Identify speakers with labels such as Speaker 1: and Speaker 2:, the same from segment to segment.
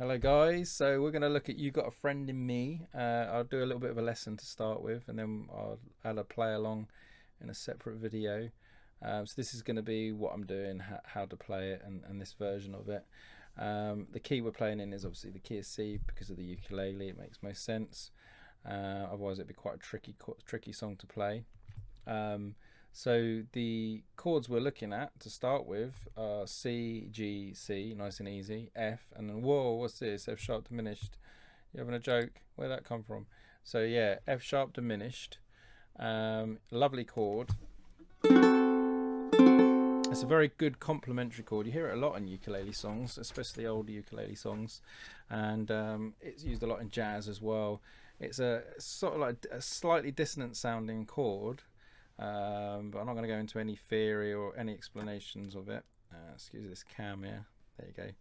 Speaker 1: Hello guys, so we're going to look at You Got a Friend in Me. I'll do a little bit of a lesson to start with, and then I'll add a play along in a separate video. So this is going to be what I'm doing, how to play it, and this version of it. The key we're playing in is obviously the key of C because of the ukulele. It makes most sense. Otherwise it'd be quite a tricky song to play. So the chords we're looking at to start with are C, G, C, nice and easy, F, and then whoa, what's this? F sharp diminished. You having a joke? Where'd that come from? So yeah, F sharp diminished. Lovely chord. It's a very good complementary chord. You hear it a lot in ukulele songs, especially older ukulele songs, and it's used a lot in jazz as well. It's a sort of like a slightly dissonant sounding chord. But I'm not going to go into any theory or any explanations of it. Excuse this cam here. There you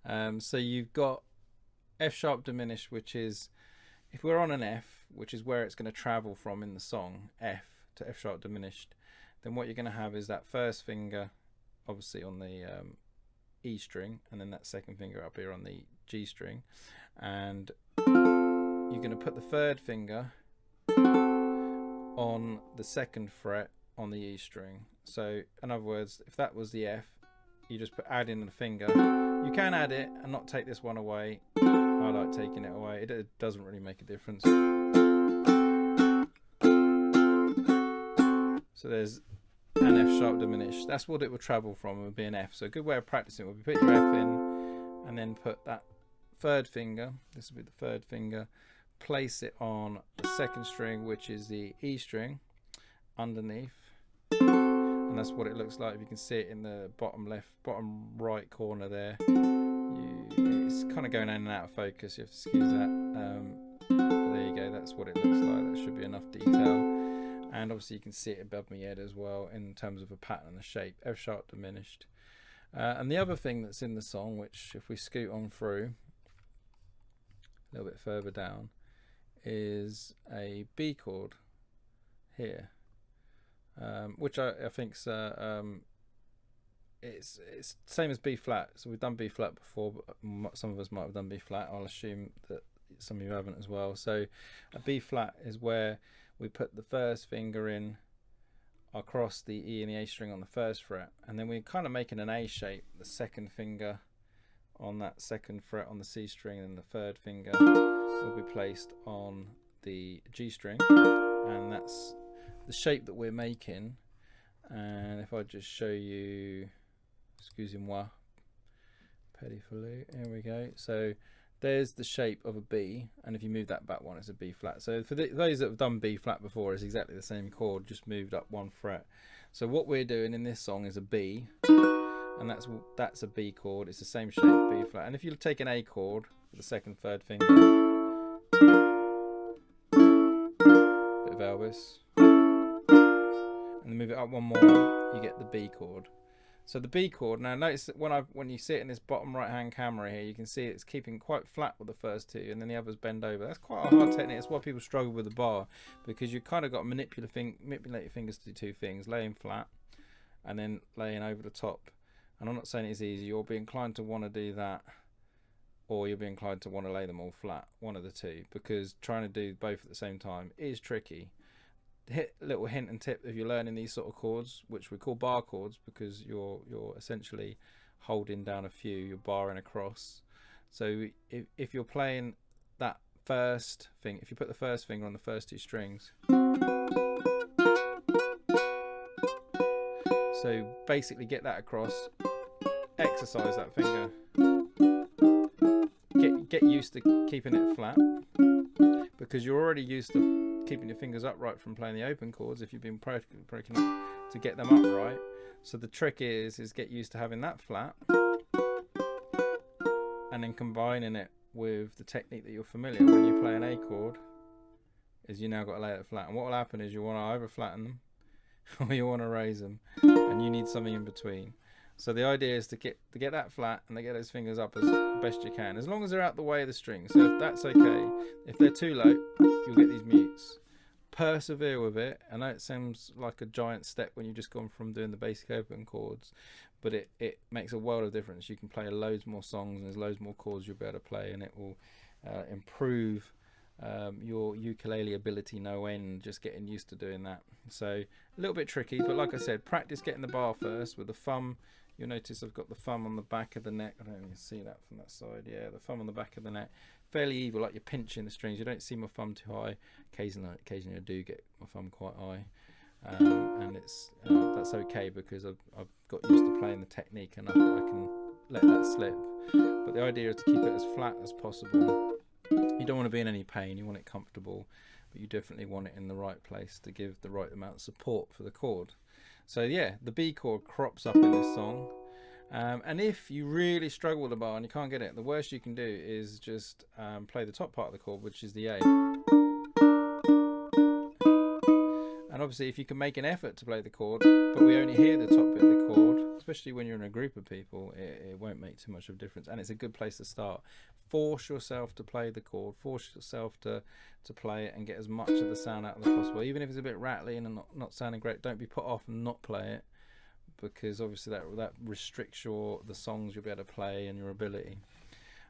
Speaker 1: go. So you've got F sharp diminished, which is, if we're on an F, which is where it's going to travel from in the song, F to F sharp diminished, then what you're going to have is that first finger obviously on the E string, and then that second finger up here on the G string, and you're going to put the third finger on the second fret on the E string. So in other words, if that was the F, you just add in the finger. You can add it and not take this one away. I like taking it away. It doesn't really make a difference. So there's an F sharp diminished. That's what it would travel from. It would be an F. So a good way of practicing would be put your F in and then put that third finger, this would be the third finger, place it on the second string, which is the E string, underneath, and that's what it looks like. If you can see it in the bottom right corner there, it's kind of going in and out of focus, you have to excuse that. There you go, that's what it looks like. That should be enough detail, and obviously you can see it above my head as well in terms of a pattern and a shape. F sharp diminished. And the other thing that's in the song, which if we scoot on through a little bit further down, is a B chord here, which I think's it's same as B flat. So we've done B flat before, but some of us might have done B flat. I'll assume that some of you haven't as well. So a B flat is where we put the first finger in across the E and the A string on the first fret, and then we're kind of making an A shape. The second finger on that second fret on the C string, and the third finger will be placed on the G string, and that's the shape that we're making. And if I just show you, excusez-moi, petit flute, here we go. So there's the shape of a B, and if you move that back one, it's a B flat. So for those that have done B flat before, it's exactly the same chord, just moved up one fret. So what we're doing in this song is a B, and that's a B chord. It's the same shape, B flat. And if you take an A chord with the second, third finger, bit of Elvis, and then move it up one more, you get the B chord. So the B chord, now notice that when you see it in this bottom right hand camera here, you can see it's keeping quite flat with the first two, and then the others bend over. That's quite a hard technique. That's why people struggle with the bar, because you kind of got to manipulate your fingers to do two things: laying flat and then laying over the top. And I'm not saying it's easy. You'll be inclined to want to do that, or you'll be inclined to want to lay them all flat, one of the two, because trying to do both at the same time is tricky. Little hint and tip if you're learning these sort of chords, which we call bar chords, because you're essentially holding down a few, you're barring across. So if you're playing that first thing, if you put the first finger on the first two strings, so basically get that across, exercise that finger, get used to keeping it flat, because you're already used to keeping your fingers upright from playing the open chords if you've been practicing to get them upright. So the trick is get used to having that flat, and then combining it with the technique that you're familiar when you play an A chord, is you now got to lay it flat. And what will happen is you want to over flatten them or you want to raise them, and you need something in between. So the idea is to get that flat and to get those fingers up as best you can, as long as they're out the way of the string. So if that's okay. If they're too low, you'll get these mutes. persevere with it. I know it sounds like a giant step when you've just gone from doing the basic open chords, but it makes a world of difference. You can play loads more songs, and there's loads more chords you'll be able to play, and it will improve your ukulele ability no end, just getting used to doing that. So a little bit tricky, but like I said, practice getting the bar first with the thumb. You'll notice I've got the thumb on the back of the neck. I don't know if you can see that from that side. Yeah, the thumb on the back of the neck, fairly even, like you're pinching the strings. You don't see my thumb too high. Occasionally I do get my thumb quite high, and it's that's okay, because I've got used to playing the technique enough that I can let that slip. But the idea is to keep it as flat as possible. You don't want to be in any pain, you want it comfortable, but you definitely want it in the right place to give the right amount of support for the chord. So yeah, the B chord crops up in this song, and if you really struggle with the bar and you can't get it, the worst you can do is just play the top part of the chord, which is the A. And obviously if you can make an effort to play the chord, but we only hear the top bit of the chord, especially when you're in a group of people, it won't make too much of a difference, and it's a good place to start. Force yourself to play the chord, force yourself to play it and get as much of the sound out as possible. Even if it's a bit rattly and not sounding great, don't be put off and not play it, because obviously that restricts the songs you'll be able to play and your ability.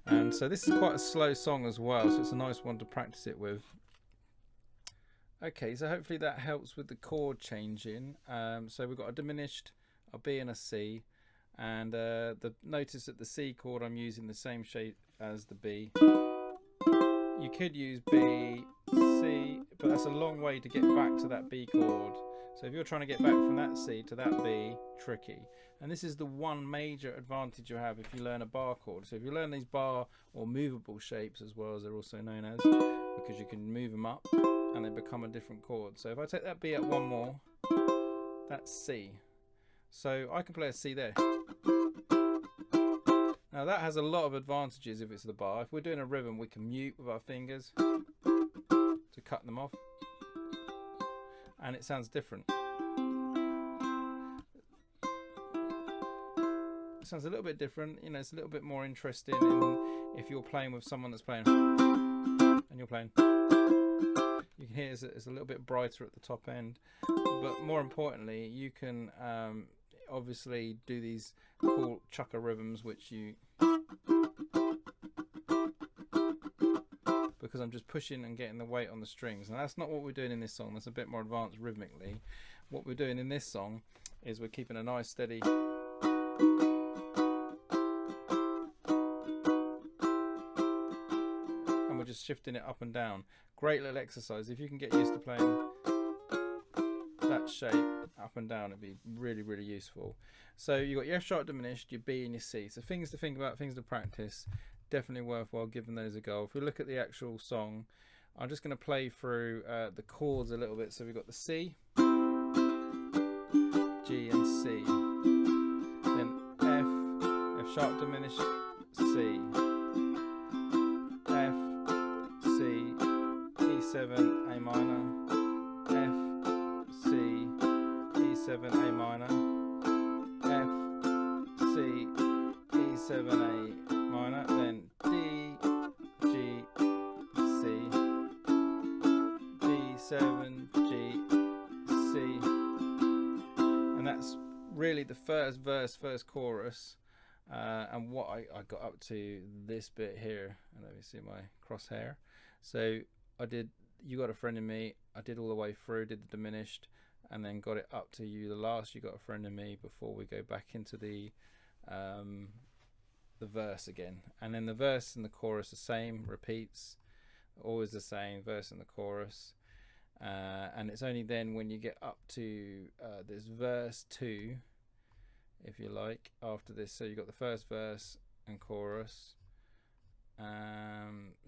Speaker 1: And so this is quite a slow song as well, so it's a nice one to practice it with. Okay, so hopefully that helps with the chord changing. So we've got a diminished, a B and a C, and notice that the C chord I'm using the same shape as the B. You could use B, C, but that's a long way to get back to that B chord. So if you're trying to get back from that C to that B, tricky. And this is the one major advantage you have if you learn a bar chord. So if you learn these bar or movable shapes, as well as they're also known as, because you can move them up and they become a different chord. So if I take that B up one more, that's C. So I can play a C there. Now that has a lot of advantages if it's the bar. If we're doing a rhythm, we can mute with our fingers to cut them off, and it sounds different. It sounds a little bit different, you know, it's a little bit more interesting if you're playing with someone that's playing and you're playing. You can hear it's a little bit brighter at the top end, but more importantly, you can obviously do these cool chucker rhythms, which because I'm just pushing and getting the weight on the strings, and that's not what we're doing in this song. That's a bit more advanced rhythmically. What we're doing in this song is we're keeping a nice steady and we're just shifting it up and down. Great little exercise. If you can get used to playing that shape up and down, it'd be really, really useful. So you've got your F sharp diminished, your B and your C. So things to think about, things to practice. Definitely worthwhile giving those a go. If we look at the actual song, I'm just going to play through the chords a little bit. So we've got the C, G and C, then F sharp diminished, C, F, C, E7, A minor, F, C, E7, A minor, F, C, E7, A minor, then D, G, C, D7, G, C, and that's really the first verse, first chorus. And what I got up to this bit here, and let me see my crosshair. So I did You Got a Friend in Me, I did all the way through, did the diminished, and then got it up to You the Last, You Got a Friend in Me, before we go back into the verse again. And then the verse and the chorus the same, repeats, always the same, verse and the chorus. And it's only then when you get up to this verse 2, if you like, after this. So you've got the first verse and chorus.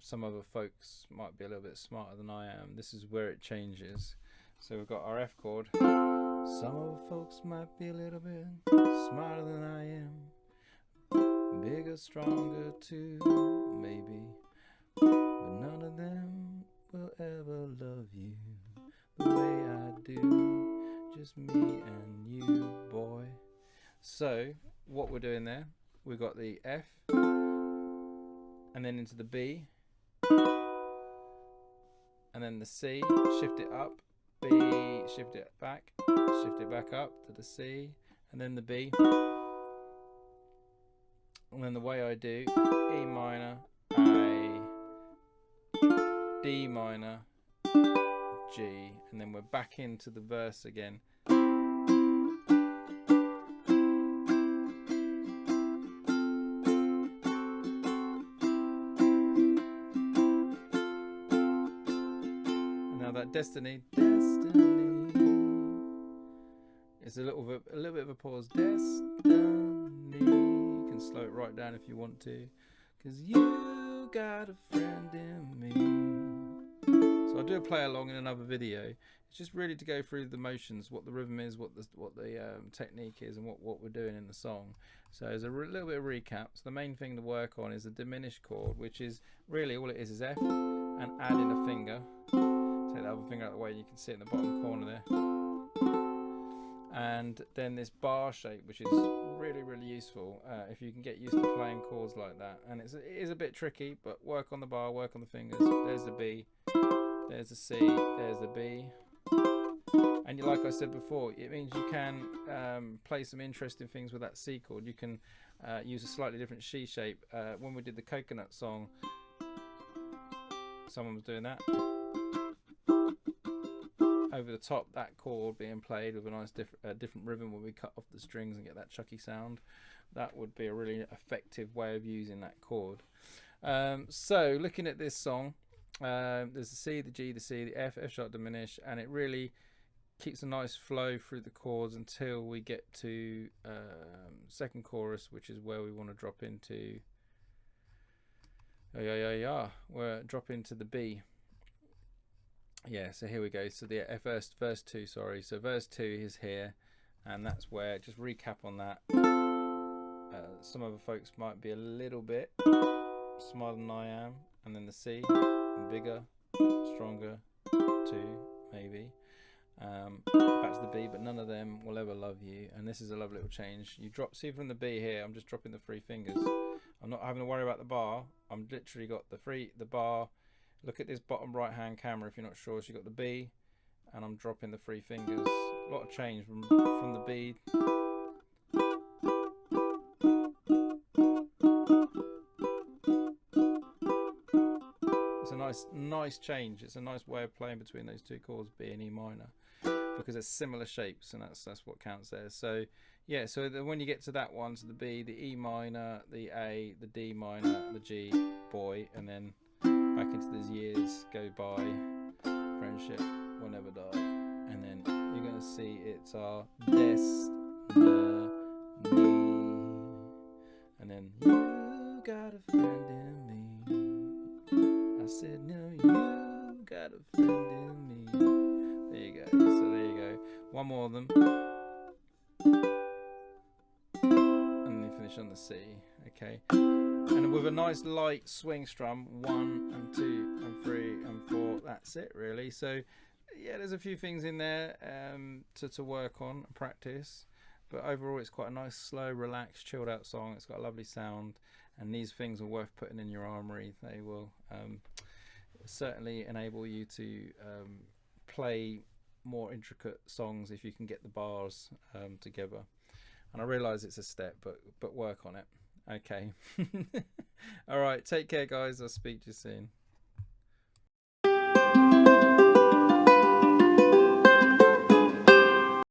Speaker 1: Some other folks might be a little bit smarter than I am. This is where it changes. So we've got our F chord. Some other folks might be a little bit smarter than I am, bigger, stronger too, maybe, but none of them will ever love you the way I do, just me and you, boy. So what we're doing there, we've got the F and then into the B and then the C, shift it up B, shift it back up to the C, and then the B. And then the way I do, E minor, A, D minor, G, and then we're back into the verse again. And now that Destiny, it's a little bit of a pause. Destiny, you can slow it right down if you want to, 'cause you got a friend in me. So I'll do a play along in another video. It's just really to go through the motions, what the rhythm is, what the technique is, and what we're doing in the song. So there's a little bit of recap. So the main thing to work on is the diminished chord, which is really all it is F, and add in a finger. Take the other finger out of the way, and you can see it in the bottom corner there. And then this bar shape, which is really useful if you can get used to playing chords like that. And it is a bit tricky, but work on the bar, work on the fingers. There's the B, there's the C, there's the B. And like I said before, it means you can play some interesting things with that C chord. You can use a slightly different C shape. When we did the coconut song, someone was doing that. Over the top, that chord being played with a nice different rhythm when we cut off the strings and get that chucky sound. That would be a really effective way of using that chord. So looking at this song, there's the C, the G, the C, the F, F sharp diminished, and it really keeps a nice flow through the chords until we get to second chorus, which is where we want to drop into we're drop into the B. Yeah, so here we go. So the verse 2, sorry. So verse 2 is here, and that's where, just recap on that. Some other folks might be a little bit smarter than I am. And then the C, bigger, stronger, 2, maybe. Back to the B, but none of them will ever love you. And this is a lovely little change. You drop, see from the B here, I'm just dropping the 3 fingers. I'm not having to worry about the bar. I'm literally got the bar. Look at this bottom right hand camera if you're not sure. So you got the B, and I'm dropping the 3 fingers. A lot of change from the B. It's a nice change. It's a nice way of playing between those 2 chords, B and E minor, because it's similar shapes, and that's what counts there. So yeah, so when you get to that one, so the B, the E minor, the A, the D minor, the G, boy, and then back into these years go by, friendship will never die, and then you're going to see it's our destiny, and then you got a friend in me. I said no, you got a friend in me. There you go. So there you go. One more of them, and then finish on the C. Okay. And with a nice light swing strum, 1 and 2 and 3 and 4, that's it really. So yeah, there's a few things in there to work on and practice, but overall it's quite a nice, slow, relaxed, chilled out song. It's got a lovely sound, and these things are worth putting in your armory. They will certainly enable you to play more intricate songs if you can get the bars together. And I realise it's a step, but work on it. Okay. All right, take care guys, I'll speak to you soon.